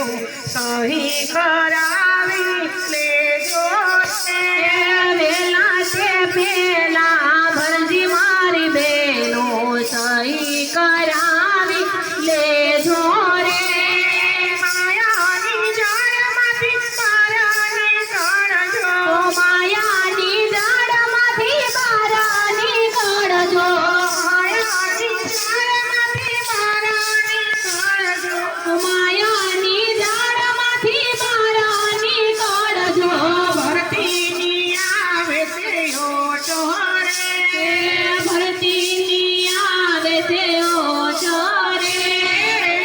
બેનું સહી કરાવી લેજો વેલા છે પેલા ભરજી મારી બેનું સહી કરાવી લેજો રે માયાની જાળમાંથી બહાર નીકળજો માયાની જાળમાંથી બહાર નીકળજો માયાની જાળમાંથી બહાર નીકળજો ભરતીની આવે છે ઓટો રે ભરતીની આવે છે ઓછો રે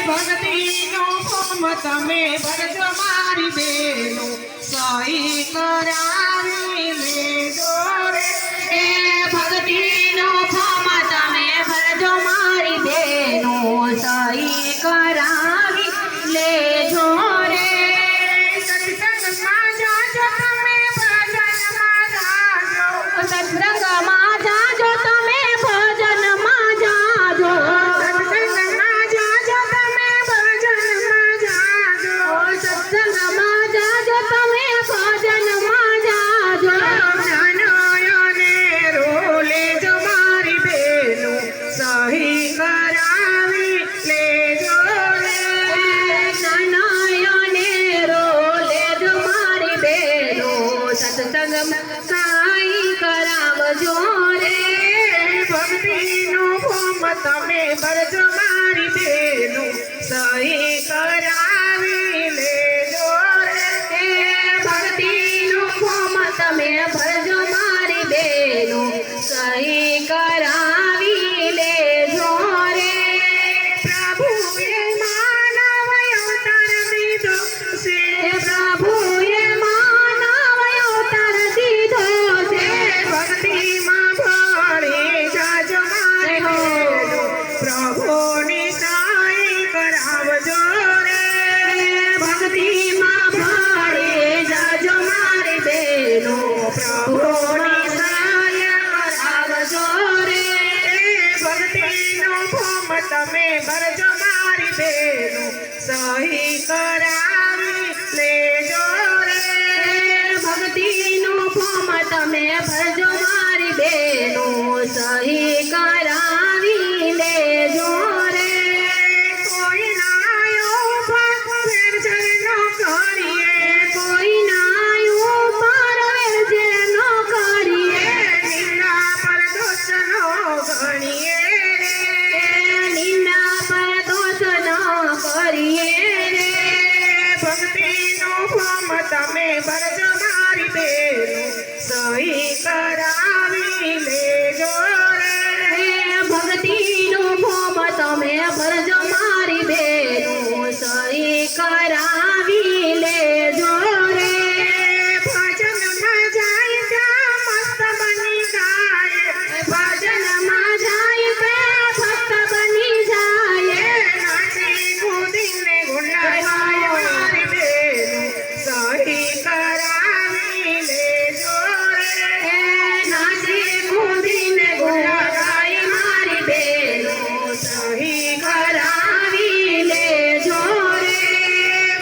ભક્તિનો ફોર્મ તમે ભરજો મારી બેનું સહી કરાવી લેજો રે ભક્તિનો ફોર્મ તમે ભરજો મારી બેનું સહી કરાવી લેજો રે સત્સંગમાં જાજો તમે ભજનમાં જાજો સત્સંગમાં જાજો તમે ભજનમાં જાજો સત્સંગમાં જાજો તમે ભજનમાં જાજો સત્સંગમાં જાજો તમે ભજનમાં જાજો જ્ઞાનયોને રોલે જો મારી બેનું સહી કરાવી લેજો રે નાનાયોને રોલે જો મારી બેનું સત્સંગમાં સાઈ કરાવજો રે ભક્તિનું ફોર્મ તમે ભરજો મારી બેનું સહી કરાવી લેજો રે ભક્તિનું ફોર્મ તમે ભરજો મારી બેનું સહી કરાવી લેજો રે પ્રભુએ માનવ અવતાર દીધો છે પ્રભુએ માનવ અવતાર દીધો છે ભક્તિમાં ભળી જાજો મારી બેનું પ્રભુની સહી કરાવજો રે ભક્તિમાં ભળે જાજો મારી બેનું પ્રભુની સહાય કરાવજો રે ભક્તિનું ફોર્મ તમે ભરજો મારી બેનું સહી કરાવી લેજો રે ભક્તિનું ફોર્મ તમે ભરજો મારી બેનું સહી કરાવી લેજો રે કોઈ નાયો ભક્ત ન કરીએ કોઈ ના ઉપર વેરજે ન કરીએ નિંદા પર દોષ ન ગણીએ રે નિંદા પર દોષ ન કરીએ રે ભક્તિનું ફોર્મ તમે ભરજો મારી બેનું સહી કરાવી લેજો રે ભક્તિનું ફોર્મ તમે ભરજો મારી બેનું સહી કરાવી લેજો રે ભજનમાં જાય ત્યાં મસ્ત બની જાય ભજનમાં જાય ત્યાં ભક્ત બની જાય નાચી કૂદીને ગુંડાય મારી બેનું સહી કરાવી લેજો રે નાચી કૂદીને ગુંડાય મારી બેનું સહી કરાવી લેજો રે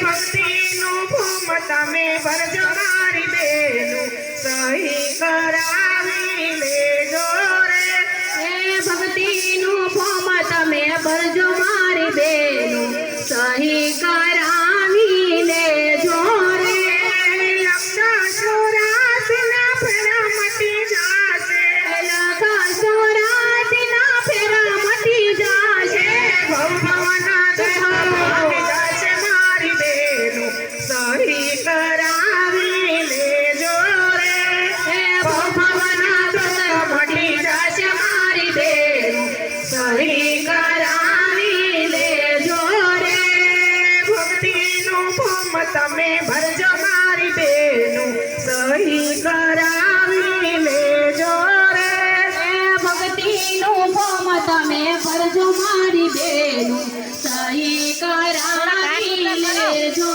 ભક્તિનું ફોર્મ તમે ભરજો મારી બેનું સહી કરાવી લેજો રે ભક્તિનું ફોર્મ તમે ભરજો મારી બેનું સહી કરાવી લેજો રે લક્ષાસુરાસીના ફેરા મટી જાશે લખાસુરાતીના ફેરા મટી જાશે ભવના દુઃખ મટી જાશે મારી બેનું સહી કરાવી લેજો રે ભવના દુઃખ મટી જાશે મારી બેનું સહી કરાવી લેજો રે ભક્તિનું ફોર્મ તમે ભરજો મારી બેનું સહી કરાવી લેજો રે ભક્તિનું ફોર્મ તમે ભરજો મારી બેનું સહી કરાવી લેજો